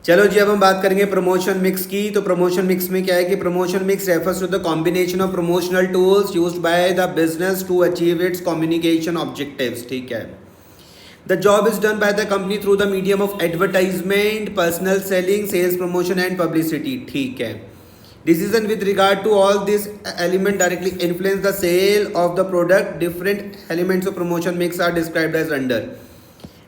चलो जी, अब हम बात करेंगे प्रमोशन मिक्स की। तो प्रमोशन मिक्स में क्या है कि promotion mix refers to the combination of promotional tools used by the business to achieve its communication objectives. ठीक है, the job is done by the company through the medium of advertisement, personal selling, sales promotion and publicity. ठीक है, decision with regard to all this element directly influence the sale of the product. Different elements of promotion mix are described as under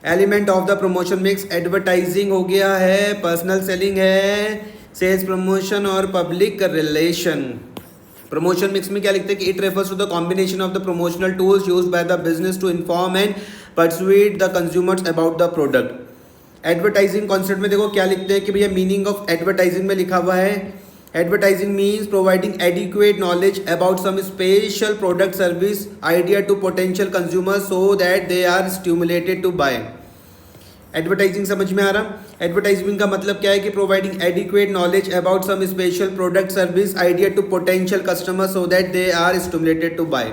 element of the promotion mix. Advertising हो गया है, personal selling है, sales promotion और public relation. Promotion mix में क्या लिखते हैं कि it refers to the combination of the promotional tools used by the business to inform and persuade the consumers about the product. Advertising concept में देखो क्या लिखते हैं कि भैया मीनिंग ऑफ एडवर्टाइजिंग में लिखा हुआ है, advertising means providing adequate knowledge about some special product, service, idea to potential consumers so that they are stimulated to buy. Advertising समझ में आ रहा? एडवर्टाइजिंग का मतलब क्या है कि providing adequate knowledge about some special product, service, idea to potential customer so that they are stimulated to buy.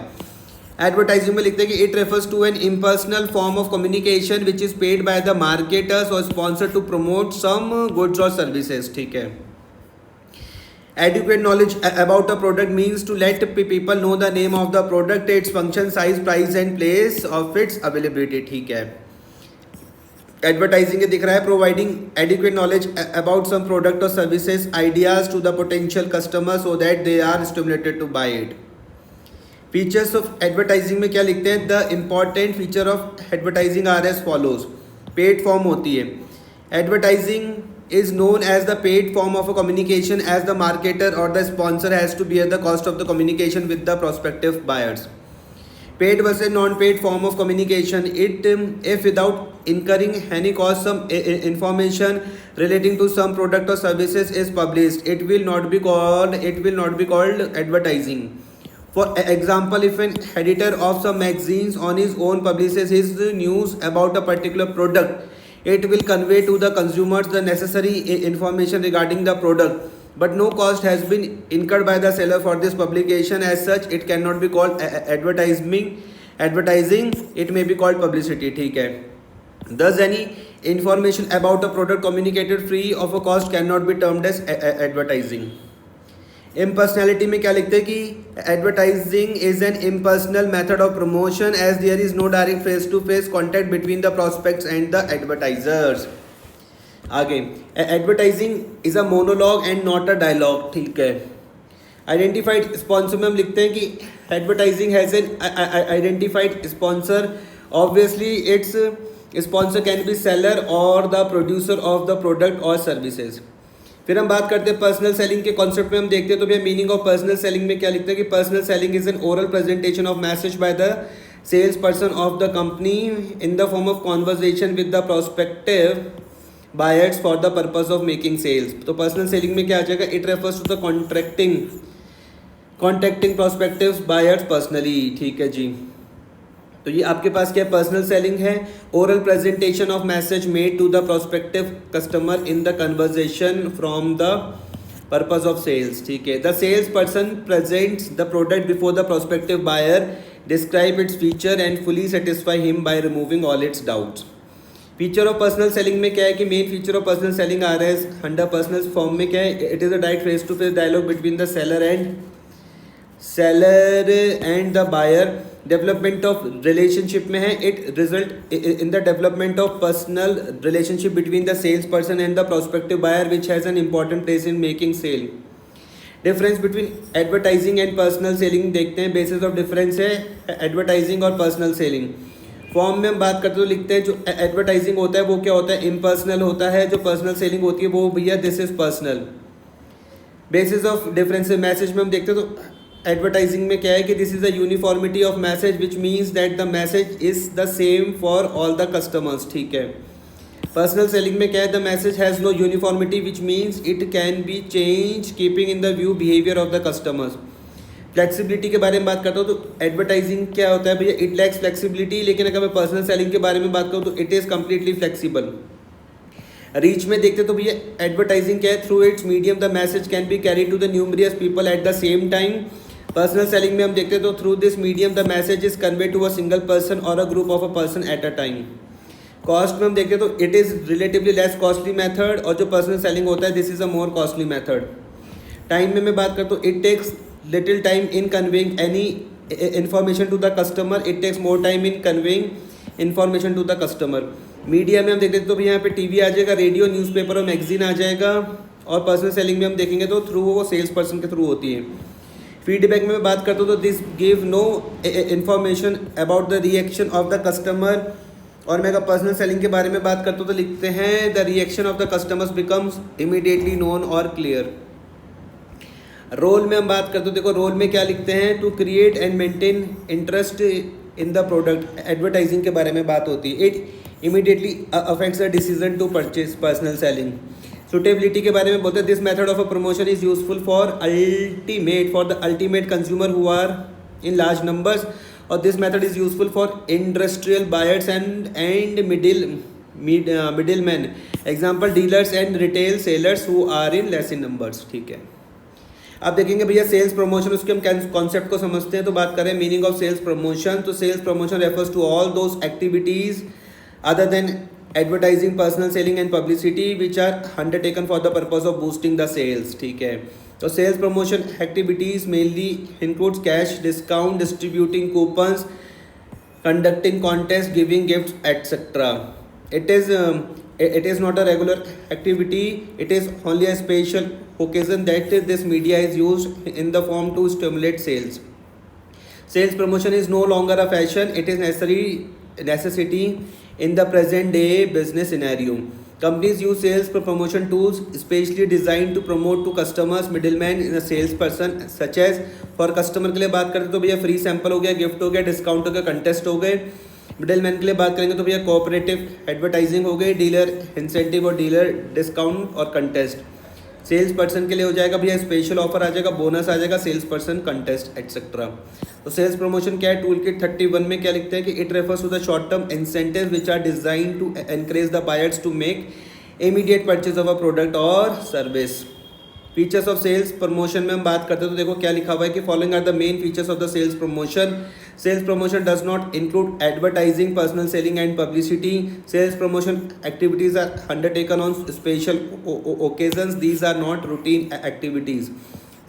Advertising में लिखते हैं कि it refers to an impersonal form of communication which is paid by the marketers और sponsor to promote some goods और services. ठीक है, adequate knowledge about a product means to let people know the name of the product, its function, size, price and place of its availability. ठीक है, advertising दिख रहा है providing adequate knowledge about some product और services, ideas to the potential customer so that they are stimulated to buy it. Features of advertising में क्या लिखते हैं? The important feature of advertising are as follows. Paid form होती है। Advertising is known as the paid form of a communication as the marketer or the sponsor has to bear the cost of the communication with the prospective buyers. Paid versus non-paid form of communication, it if without incurring any cost some information relating to some product or services is published, it will not be called advertising. For example, if an editor of some magazines on his own publishes his news about a particular product, it will convey to the consumers the necessary information regarding the product, but no cost has been incurred by the seller for this publication. As such, it cannot be called advertising. It may be called publicity. ठीक है, thus any information about a product communicated free of a cost cannot be termed as advertising. Impersonality में क्या लिखते हैं कि advertising is an impersonal method of promotion as there is no direct face to face contact between the prospects and the advertisers. आगे, advertising is a monologue and not a dialogue. ठीक है, identified sponsor में हम लिखते हैं कि advertising has an identified sponsor. Obviously its sponsor can be seller और the producer of the product और सर्विसेज। फिर हम बात करते हैं पर्सनल सेलिंग के कॉन्सेप्ट में। हम देखते हैं तो भैया मीनिंग ऑफ पर्सनल सेलिंग में क्या लिखते हैं कि personal selling is an oral presentation of message by the sales person of the company in the form of conversation with the prospective buyers for the purpose of making sales. तो personal selling में क्या आ जाएगा? It refers to the contacting prospective buyers personally. ठीक है जी, तो ये आपके पास क्या पर्सनल सेलिंग है? Oral presentation of message made to the prospective customer in the conversation from the purpose of sales. ठीक है, the sales person presents the product before the prospective buyer, describe its feature and fully satisfy him by removing all its doubts. Feature of personal selling में क्या है कि main feature of personal selling आ रहा है under personal form में क्या है? It is a direct face to face dialogue between the seller and the buyer. Development of relationship में है, it result in the development of personal relationship between the sales person and the prospective buyer which has an important place in making sale. Difference between advertising and personal selling देखते हैं। Basis of difference है advertising और personal selling. Form में हम बात करते तो लिखते हैं जो एडवर्टाइजिंग होता है वो क्या होता है? इम्पर्सनल होता है। जो पर्सनल सेलिंग होती है वो भैया this is personal. Basis of difference message में हम देखते हैं तो एडवर्टाइजिंग में क्या है कि this is the uniformity of message which means that the message is the same for all the customers. ठीक है, पर्सनल सेलिंग में क्या है? The message has no uniformity which means it can be change keeping in the view behaviour of the customers. Flexibility के बारे में बात करता हूँ तो एडवर्टाइजिंग क्या होता है भैया? इट लैक्स फ्लेक्सिबिलिटी, लेकिन अगर मैं पर्सनल सेलिंग के बारे में बात करूँ तो it is completely flexible. Reach में देखते तो भैया एडवर्टाइजिंग क्या है? Through its medium the message can be carry to the numerous people at the same time. Personal selling में हम देखते हैं तो through this medium the message is convey to a single person और a group of a person at a time. Cost में हम देखते हैं तो it is relatively less costly method, और जो पर्सनल सेलिंग होता है this is a more costly method. Time में मैं बात करता हूँ, it takes little time in conveying any information to the customer, it takes more time in conveying information to the customer. Media में हम देखते हैं तो भी यहाँ पे टीवी आ जाएगा, रेडियो, न्यूज़पेपर और मैगजीन आ जाएगा, और पर्सनल सेलिंग में हम देखेंगे तो थ्रू वो सेल्स पर्सन के थ्रू होती है। फीडबैक में मैं बात करता हूँ तो this give no information about the reaction of the customer, और मैं अगर पर्सनल सेलिंग के बारे में बात करता हूँ तो लिखते हैं the reaction of the customers becomes immediately known और क्लियर। रोल में हम बात करते हो, देखो रोल में क्या लिखते हैं, to create and maintain interest in the product. Advertising के बारे में बात होती है, it immediately affects the decision to purchase. Personal selling suitability के बारे में बोलते हैं, this method of a promotion is useful for the ultimate consumer who are in large numbers, और this method is useful for industrial buyers and middle man, example dealers and retail sellers who are in less in numbers. ठीक है, अब देखेंगे भैया sales promotion, उसके हम concept को समझते हैं। तो बात करें मीनिंग ऑफ सेल्स प्रमोशन, तो sales promotion refers to all those activities other than advertising, personal selling and publicity which are undertaken for the purpose of boosting the sales. ठीक है, तो sales promotion activities mainly includes cash discount, distributing coupons, conducting contests, giving gifts, etc. It is not a regular activity. It is only a special occasion that this media is used in the form to stimulate sales. Sales promotion is no longer a fashion. It is necessity in the present day business scenario. Companies use sales promotion tools specially designed to promote to customers, middleman in a salesperson such as, for customer के लिए बात करते तो भैया free sample हो गया, gift हो गया, डिस्काउंट हो गया, कंटेस्ट हो गए। मिडिलमैन के लिए बात करेंगे तो भैया कोऑपरेटिव एडवर्टाइजिंग हो गई, डीलर इंसेंटिव और डीलर डिस्काउंट और कंटेस्ट। सेल्स पर्सन के लिए हो जाएगा भैया स्पेशल ऑफर आ जाएगा, बोनस आ जाएगा, सेल्स पर्सन कंटेस्ट एटसेट्रा। तो सेल्स प्रमोशन क्या है, टूल किट 31 में क्या लिखते हैं कि it refers to the short term incentive which are design to encourage the buyers to make immediate purchase of a product और service. Features of sales promotion में हम बात करते हैं तो देखो क्या लिखा हुआ है कि following are the main features of the sales promotion. Sales promotion does not include advertising, personal selling and publicity. Sales promotion activities are undertaken on special occasions, these are not routine activities.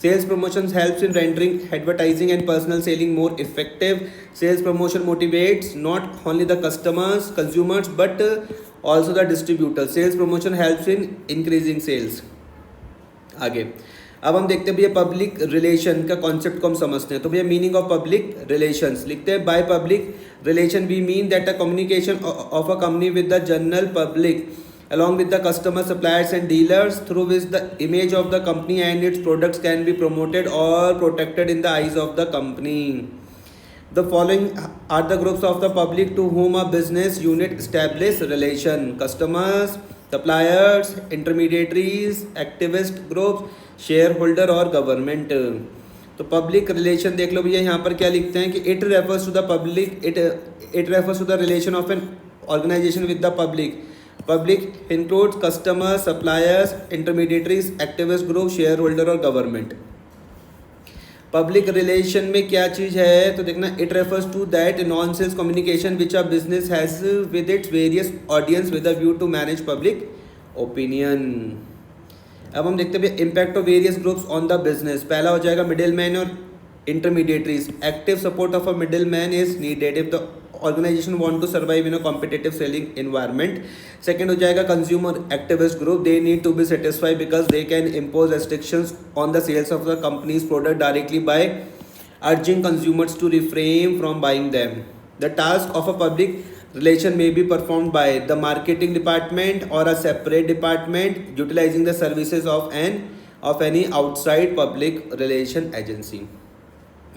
Sales promotions helps in rendering advertising and personal selling more effective. Sales promotion motivates not only the consumers but also the distributors. Sales promotion helps in increasing sales. आगे अब हम देखते हैं भैया public relation का concept को हम समझते हैं। तो भैया मीनिंग ऑफ पब्लिक रिलेशंस लिखते हैं, by public relation we mean that a communication of a company with the general public along with the customer, suppliers and dealers through which the image of the company and its products can be promoted or protected in the eyes of the company. The following are the groups of the public to whom a business unit establish relation: customers, suppliers, intermediaries, activist groups, shareholder और government. तो public relation देख लो भैया, यहाँ पर क्या लिखते हैं कि it refers to the public, it refers to the relation of an organisation with the public. Public includes customers, suppliers, intermediaries, activist group, shareholder और government. पब्लिक रिलेशन में क्या चीज़ है तो देखना, it refers to that non sales communication which a business has with its various audience with a view to manage public opinion. अब हम देखते हैं impact of various groups on the business. पहला हो जाएगा मिडिल मैन और intermediaries. Active support of a middle man is needed if the organization want to survive in a competitive selling environment. Second हो जाएगा consumer activist group. They need to be satisfied because they can impose restrictions on the sales of the company's product directly by urging consumers to refrain from buying them. The task of a public relation may be performed by the marketing department or a separate department utilizing the services of any outside public relation agency.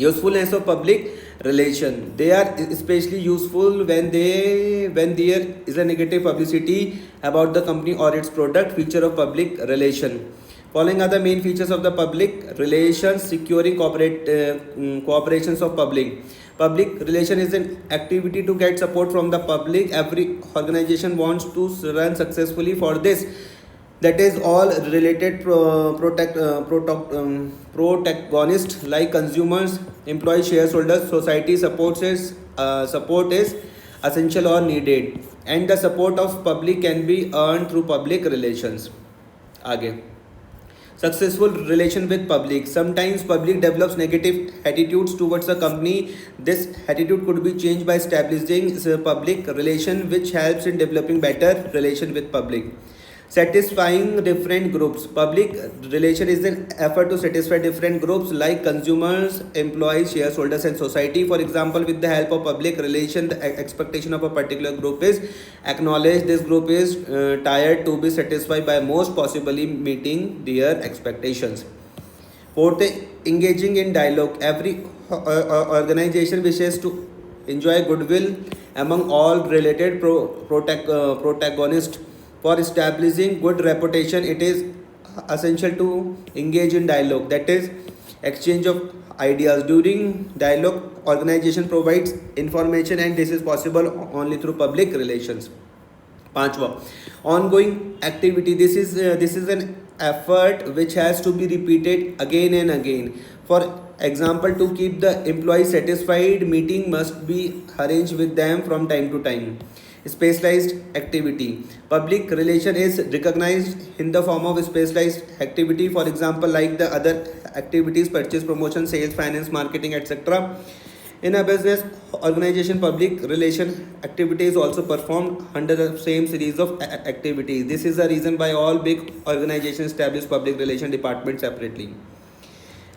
Usefulness of public relation. They are especially useful when there is a negative publicity about the company or its product. Feature of public relation. Following are the main features of the public relations: securing cooperations of public. Public relation is an activity to get support from the public. Every organization wants to run successfully. For this, that is all related protagonists like consumers, employees, shareholders, society support is essential or needed. and the support of public can be earned through public relations. आगे, successful relation with public. Sometimes public develops negative attitudes towards a company. This attitude could be changed by establishing a public relation which helps in developing better relation with public. Satisfying different groups. Public relation is an effort to satisfy different groups like consumers, employees, shareholders and society. For example, with the help of public relation, the expectation of a particular group is acknowledged. This group is tired to be satisfied by most possibly meeting their expectations. Fourth, engaging in dialogue. Every organization wishes to enjoy goodwill among all related protagonists. For establishing good reputation, it is essential to engage in dialogue, that is, exchange of ideas. During dialogue, organization provides information, and this is possible only through public relations. पांचवा, ongoing activity. This is an effort which has to be repeated again and again. For example, to keep the employees satisfied, meeting must be arranged with them from time to time. Specialized activity. Public relation is recognized in the form of specialized activity. For example, like the other activities, purchase, promotion, sales, finance, marketing, etc. In a business organization, public relation activity is also performed under the same series of activities. This is the reason why all big organizations establish public relation departments separately.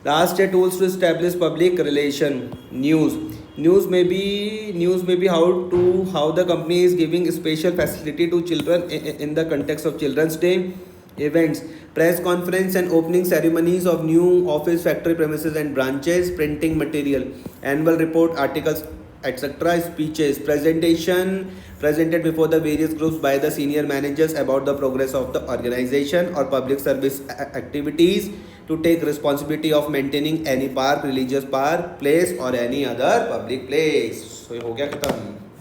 Last है, tools to establish public relation. News may be how the company is giving special facility to children in the context of Children's Day. Events, press conference and opening ceremonies of new office, factory premises and branches. Printing material, annual report, articles, etc. Speeches, presented before the various groups by the senior managers about the progress of the organization, or public service activities, to take responsibility of maintaining any park, religious park, place or any other public place. So ये हो गया खत्म.